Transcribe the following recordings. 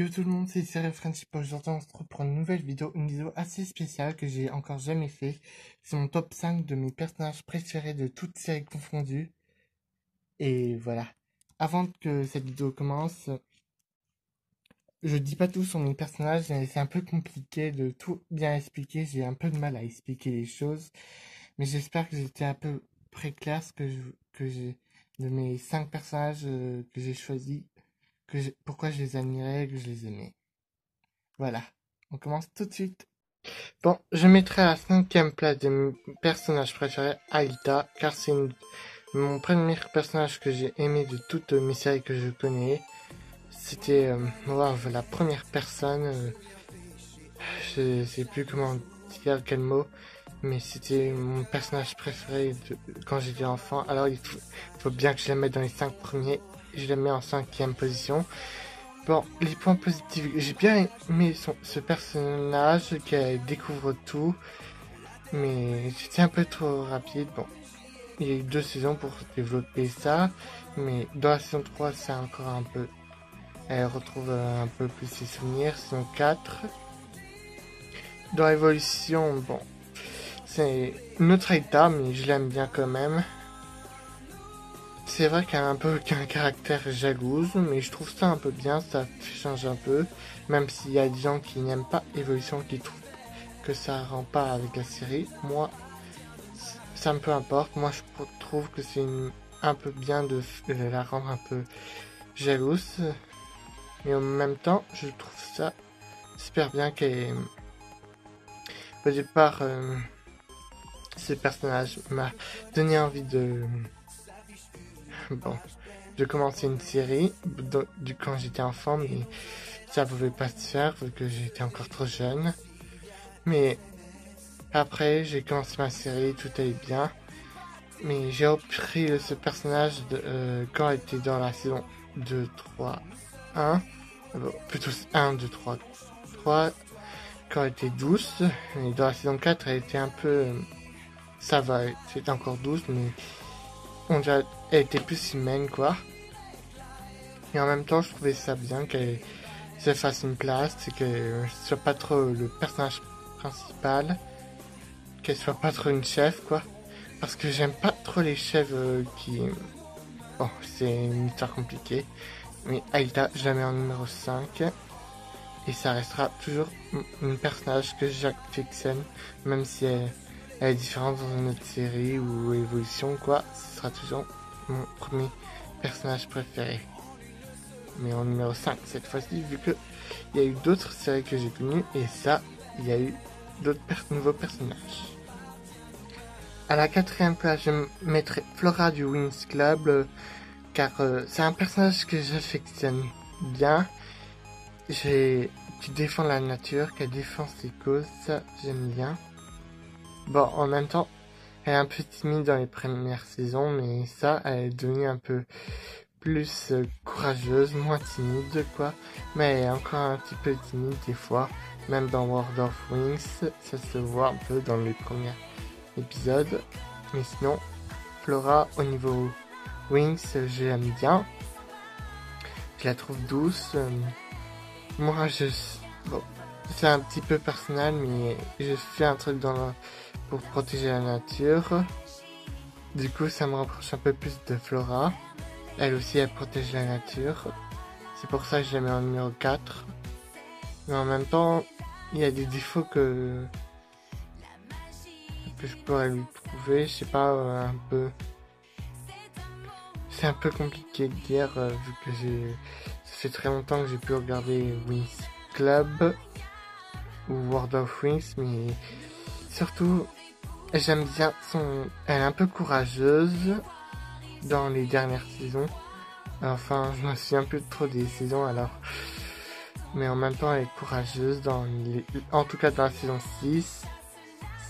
Yo tout le monde, c'est Cyril Friendship. Aujourd'hui, on se retrouve pour une vidéo assez spéciale que j'ai encore jamais fait. C'est mon top 5 de mes personnages préférés de toutes séries confondues. Et voilà. Avant que cette vidéo commence, je dis pas tout sur mes personnages, c'est un peu compliqué de tout bien expliquer. J'ai un peu de mal à expliquer les choses. Mais j'espère que j'étais à peu près clair que j'ai de mes 5 personnages que j'ai choisis, pourquoi je les admirais et que je les aimais. Voilà, on commence tout de suite. Bon, je mettrai à la 5e place de mes personnages préférés Alita, car c'est mon premier personnage que j'ai aimé de toutes mes séries que je connais. C'était la première personne, je sais plus comment dire quel mot, mais c'était mon personnage préféré quand j'étais enfant. Alors il faut bien que je la mette dans les 5 premiers, je la mets en 5e position. Bon, les points positifs, j'ai bien aimé ce personnage qui découvre tout, mais c'était un peu trop rapide. Bon, il y a eu 2 saisons pour développer ça, mais dans la saison 3, c'est encore un peu... Elle retrouve un peu plus ses souvenirs. Saison 4, dans l'évolution, bon, c'est une autre Aïta, mais je l'aime bien quand même. C'est vrai qu'elle a un peu qu'un caractère jalouse, mais je trouve ça un peu bien, ça change un peu. Même s'il y a des gens qui n'aiment pas Evolution, qui trouvent que ça rend pas avec la série. Moi, ça me peu importe. Moi, je trouve que c'est un peu bien de la rendre un peu jalouse. Mais en même temps, je trouve ça super bien qu'elle... Au départ, ce personnage m'a donné envie de... Bon, de commencer une série quand j'étais enfant, mais ça pouvait pas se faire vu que j'étais encore trop jeune. Mais après, j'ai commencé ma série, tout allait bien. Mais j'ai repris ce personnage quand elle était dans la saison 2, 3, 1. Plutôt 1, 2, 3, 3. Quand elle était douce. Et dans la saison 4, elle était un peu... ça va, c'était encore douce, mais elle était plus humaine, quoi. Et en même temps, je trouvais ça bien qu'elle se fasse une place, et qu'elle soit pas trop le personnage principal, qu'elle soit pas trop une chef, quoi. Parce que j'aime pas trop les chefs qui... Bon, c'est une histoire compliquée. Mais Aïda, je la mets en numéro 5. Et ça restera toujours un personnage que j'affectionne, même si elle est différente dans une autre série ou évolution, quoi. Ce sera toujours mon premier personnage préféré. Mais en numéro 5 cette fois-ci, vu que il y a eu d'autres séries que j'ai connues, et ça, il y a eu d'autres nouveaux personnages. À la 4e place, je mettrai Flora du Winx Club, car c'est un personnage que j'affectionne bien. Qui défend la nature, qui défend ses causes, ça j'aime bien. Bon, en même temps, elle est un peu timide dans les premières saisons, mais ça, elle est devenue un peu plus courageuse, moins timide, quoi. Mais elle est encore un petit peu timide des fois, même dans World of Winx, ça se voit un peu dans les premiers épisodes. Mais sinon, Flora, au niveau Winx, je l'aime bien. Je la trouve douce. Moi, bon, c'est un petit peu personnel, mais je fais un truc pour protéger la nature. Du coup, ça me rapproche un peu plus de Flora. Elle aussi, elle protège la nature. C'est pour ça que je la mets en numéro 4. Mais en même temps, il y a des défauts que je pourrais lui trouver. Je sais pas, un peu... C'est un peu compliqué de dire, vu que ça fait très longtemps que j'ai pu regarder Winx Club ou World of Winx, mais surtout j'aime bien elle est un peu courageuse dans les dernières saisons. Enfin, je me souviens plus trop des saisons alors, mais en même temps elle est courageuse en tout cas dans la saison 6,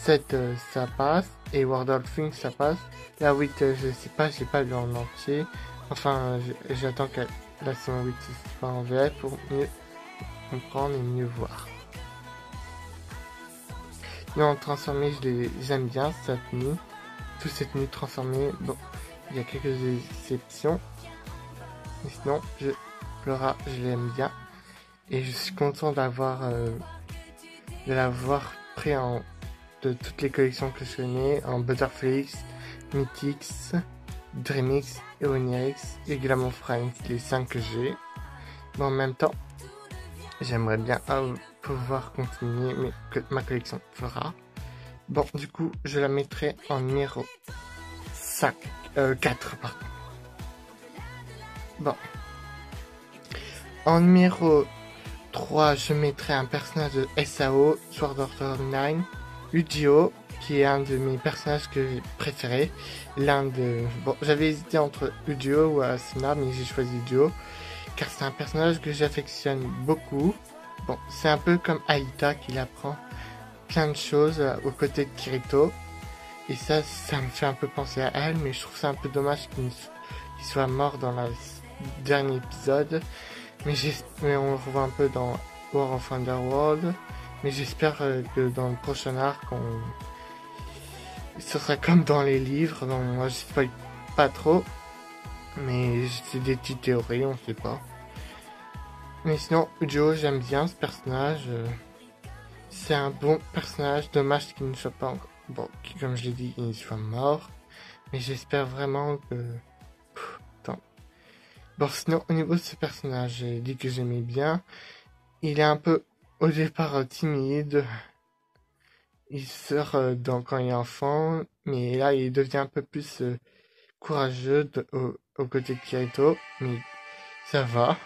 7 ça passe, et World of Winx ça passe. La 8 je sais pas, j'ai pas lu en entier. Enfin, j'attends que la saison 8 soit en VF pour mieux comprendre et mieux voir. Non, transformé, j'aime bien sa tenue. Toute cette tenue transformée, bon, il y a quelques exceptions. Mais sinon, Flora, je l'aime bien. Et je suis content de l'avoir pris de toutes les collections que je connais, en Butterflix, Mythix, Dreamix et Onirix et Glamour Friends, les 5 que j'ai. Mais en même temps, j'aimerais bien pouvoir continuer ma collection fera. Bon, du coup, je la mettrai en numéro 4, pardon. Bon. En numéro 3, je mettrai un personnage de SAO, Sword Art Online, Yu-Gi-Oh, qui est un de mes personnages que j'ai préférés. Bon, j'avais hésité entre Yu-Gi-Oh ou Asuna, mais j'ai choisi Yu-Gi-Oh, car c'est un personnage que j'affectionne beaucoup. Bon, c'est un peu comme Aïta qui apprend plein de choses aux côtés de Kirito. Et ça me fait un peu penser à elle, mais je trouve ça un peu dommage qu'il soit mort dans le dernier épisode. Mais on le revoit un peu dans War of Underworld. Mais j'espère que dans le prochain arc, ce sera comme dans les livres. Donc moi je spoil pas trop. Mais c'est des petites théories, on sait pas. Mais sinon, Joe, j'aime bien ce personnage. C'est un bon personnage, dommage qu'il ne soit pas encore... Bon, comme je l'ai dit, il soit mort. Mais j'espère vraiment que... Attends. Bon, sinon, au niveau de ce personnage, j'ai dit que j'aimais bien. Il est un peu, au départ, timide. Il sort quand il est enfant. Mais là, il devient un peu plus courageux aux côtés de Kirito. Mais ça va.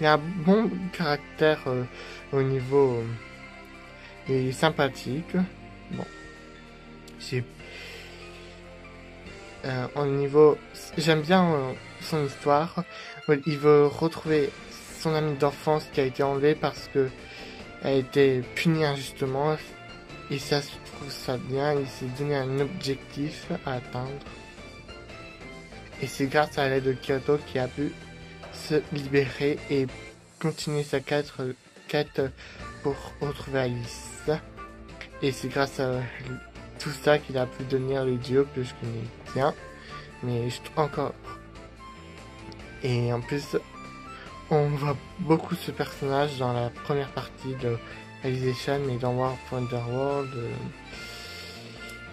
Il a un bon caractère au niveau... il est sympathique. Bon. Au niveau... J'aime bien son histoire. Il veut retrouver son amie d'enfance qui a été enlevée parce que elle a été punie injustement. Et ça, je trouve ça bien. Il s'est donné un objectif à atteindre. Et c'est grâce à l'aide de Kirito qui a pu se libérer et continuer sa quête pour retrouver Alice. Et c'est grâce à tout ça qu'il a pu devenir le duo que je connais bien. Mais encore. Et en plus, on voit beaucoup ce personnage dans la première partie de Alicization, mais dans War of Underworld,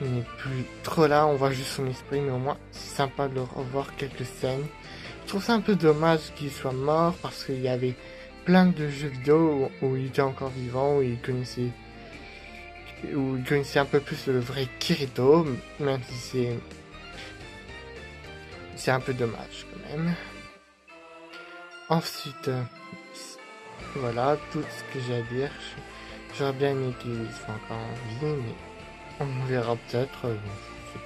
il n'est plus trop là, on voit juste son esprit, mais au moins c'est sympa de le revoir quelques scènes. Je trouve ça un peu dommage qu'il soit mort parce qu'il y avait plein de jeux vidéo où il était encore vivant, où il connaissait un peu plus le vrai Kirito, même si c'est un peu dommage quand même. Ensuite, voilà tout ce que j'ai à dire. J'aurais bien aimé qu'il soit encore en vie, mais on verra peut-être, je sais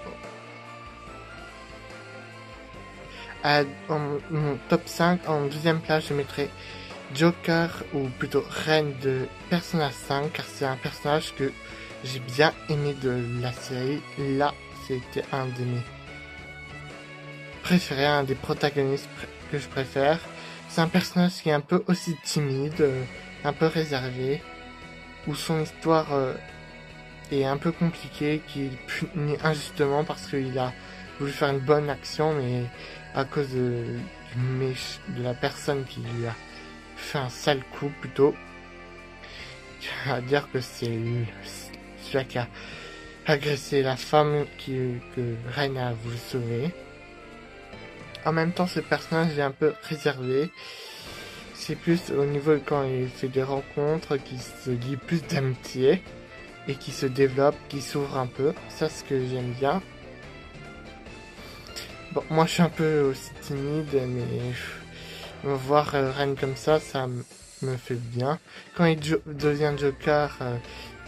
pas. En mon top 5, en deuxième place, je mettrai Joker, ou plutôt Reine de Persona 5, car c'est un personnage que j'ai bien aimé de la série. Là, c'était un de mes préférés, un des protagonistes que je préfère. C'est un personnage qui est un peu aussi timide, un peu réservé, où son histoire est un peu compliquée, qui est puni injustement parce qu'il a voulu faire une bonne action, mais à cause de la personne qui lui a fait un sale coup plutôt. À dire que c'est celui qui a agressé la femme que Reine a voulu sauver. En même temps, ce personnage est un peu réservé. C'est plus au niveau de quand il fait des rencontres, qui se lie plus d'amitié et qui se développe, qui s'ouvre un peu. Ça, c'est ce que j'aime bien. Bon, moi, je suis un peu aussi timide, mais voir Reine comme ça me fait bien. Quand il devient Joker,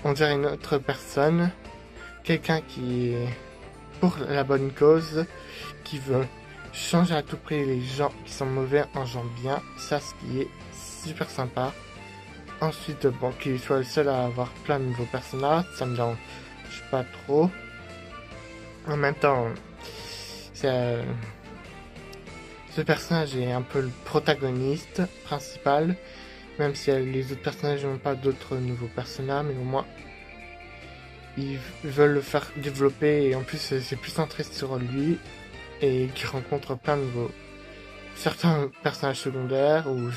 on dirait une autre personne. Quelqu'un qui est pour la bonne cause, qui veut changer à tout prix les gens qui sont mauvais en gens bien. Ça, ce qui est super sympa. Ensuite, bon, qu'il soit le seul à avoir plein de nouveaux personnages, ça me dérange pas trop. En même temps, ce personnage est un peu le protagoniste principal, même si les autres personnages n'ont pas d'autres nouveaux personnages, mais au moins ils veulent le faire développer, et en plus c'est plus centré sur lui, et qui rencontre plein de nouveaux certains personnages secondaires où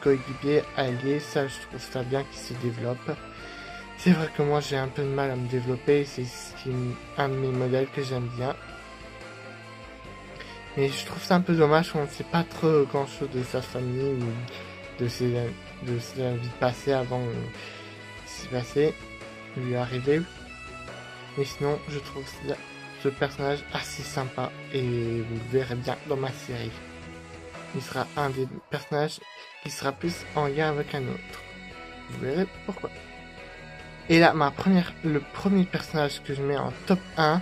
coéquipiers, alliés, ça je trouve ça bien qu'ils se développent. C'est vrai que moi j'ai un peu de mal à me développer, c'est un de mes modèles que j'aime bien. Mais je trouve ça un peu dommage qu'on ne sait pas trop grand chose de sa famille ou de sa vie passée avant ce qui s'est passé, lui est arrivé. Mais sinon, je trouve ce personnage assez sympa et vous le verrez bien dans ma série. Il sera un des personnages qui sera plus en lien avec un autre. Vous verrez pourquoi. Et là, le premier personnage que je mets en top 1,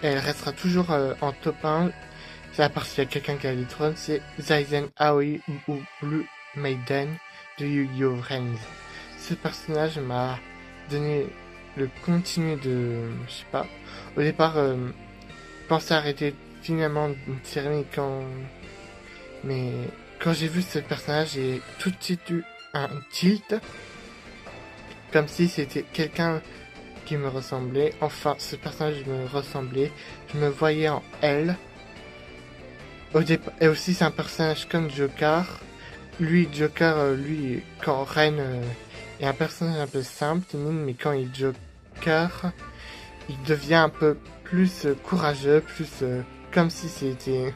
elle restera toujours en top 1. C'est à part s'il y a quelqu'un qui a les trônes, c'est Zaizen Aoi ou Blue Maiden de Yu-Gi-Oh! Friends. Ce personnage m'a donné le continu de... Je sais pas. Au départ, je pensais arrêter finalement une série mais quand j'ai vu ce personnage, j'ai tout de suite eu un tilt. Comme si c'était quelqu'un qui me ressemblait. Enfin, ce personnage me ressemblait. Je me voyais en elle. Et aussi, c'est un personnage comme Joker. Joker, quand Ren est un personnage un peu simple, timide, mais quand il est Joker, il devient un peu plus courageux, plus comme si c'était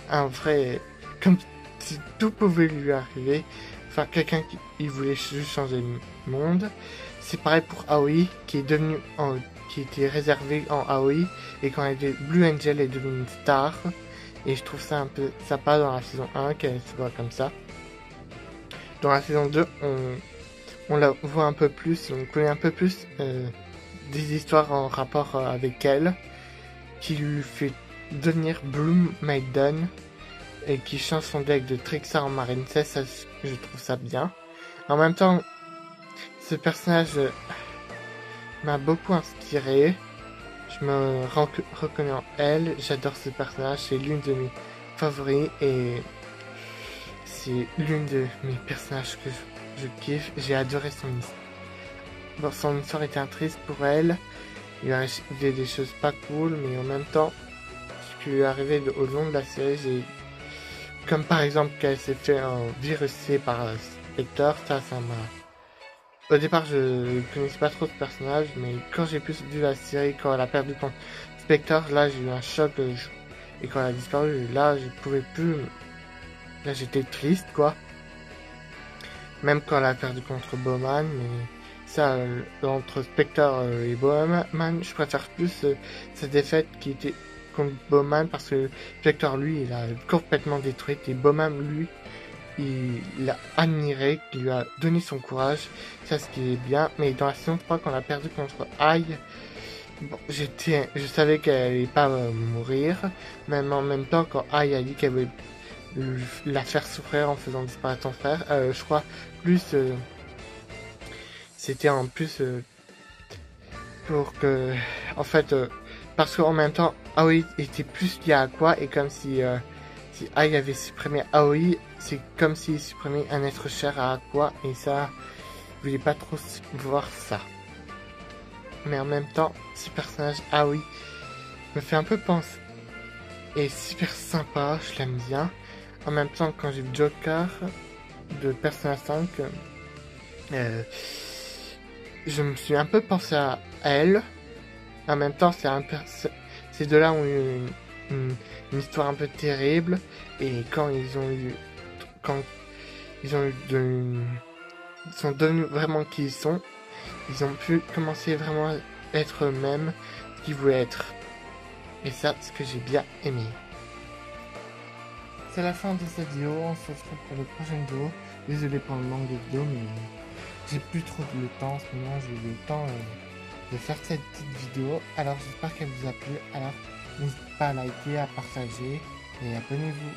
un vrai... Comme si tout pouvait lui arriver. Enfin, quelqu'un qui voulait juste changer le monde. C'est pareil pour Aoi, qui était réservé en Aoi, et quand elle était Blue Angel, elle est devenue une star. Et je trouve ça un peu sympa dans la saison 1 qu'elle se voit comme ça. Dans la saison 2, on la voit un peu plus, on connaît un peu plus des histoires en rapport avec elle, qui lui fait devenir Blue Maiden, et qui change son deck de Trixa en Marincess, ça, je trouve ça bien. En même temps, ce personnage m'a beaucoup inspiré. Je me reconnais en elle, j'adore ce personnage, c'est l'une de mes favoris et c'est l'une de mes personnages que je kiffe. J'ai adoré son histoire. Bon, son histoire était triste pour elle, il lui arrivait des choses pas cool, mais en même temps, ce qui lui est arrivé au long de la série, comme par exemple qu'elle s'est fait viruser par Spectre, ça m'a... Au départ, je connaissais pas trop ce personnage, mais quand j'ai plus vu la série, quand elle a perdu contre Spectre, là j'ai eu un choc, et quand elle a disparu, là je pouvais plus... Là j'étais triste, quoi. Même quand elle a perdu contre Bowman, mais ça, entre Spectre et Bowman, je préfère plus sa défaite qui était contre Bowman, parce que Spectre, lui, il a complètement détruit, et Bowman, lui, il l'a admiré, qui lui a donné son courage, ça ce qui est bien. Mais dans la saison 3, quand on a perdu contre Ai, bon, je savais qu'elle allait pas mourir, même en même temps quand Ai a dit qu'elle voulait la faire souffrir en faisant disparaître son frère, je crois plus c'était en plus pour que, en fait, parce qu'en même temps Aoi était plus lié à quoi, et comme si Ai avait supprimé Aoi, c'est comme s'il supprimait un être cher à Aqua, et ça, je voulais pas trop voir ça. Mais en même temps, ce personnage Aoi me fait un peu penser, et super sympa, je l'aime bien. En même temps, quand j'ai vu Joker de Persona 5, je me suis un peu pensé à elle. En même temps, ces deux-là ont eu une histoire un peu terrible, et quand ils sont devenus vraiment qui ils sont, ils ont pu commencer vraiment à être eux-mêmes, ce qu'ils voulaient être. Et ça, c'est ce que j'ai bien aimé. C'est la fin de cette vidéo, on se retrouve pour les prochaines vidéos. Désolé pour le manque de vidéos, mais j'ai plus trop le temps en ce moment, j'ai eu le temps de faire cette petite vidéo. Alors j'espère qu'elle vous a plu, alors n'hésitez pas à liker, à partager et abonnez-vous.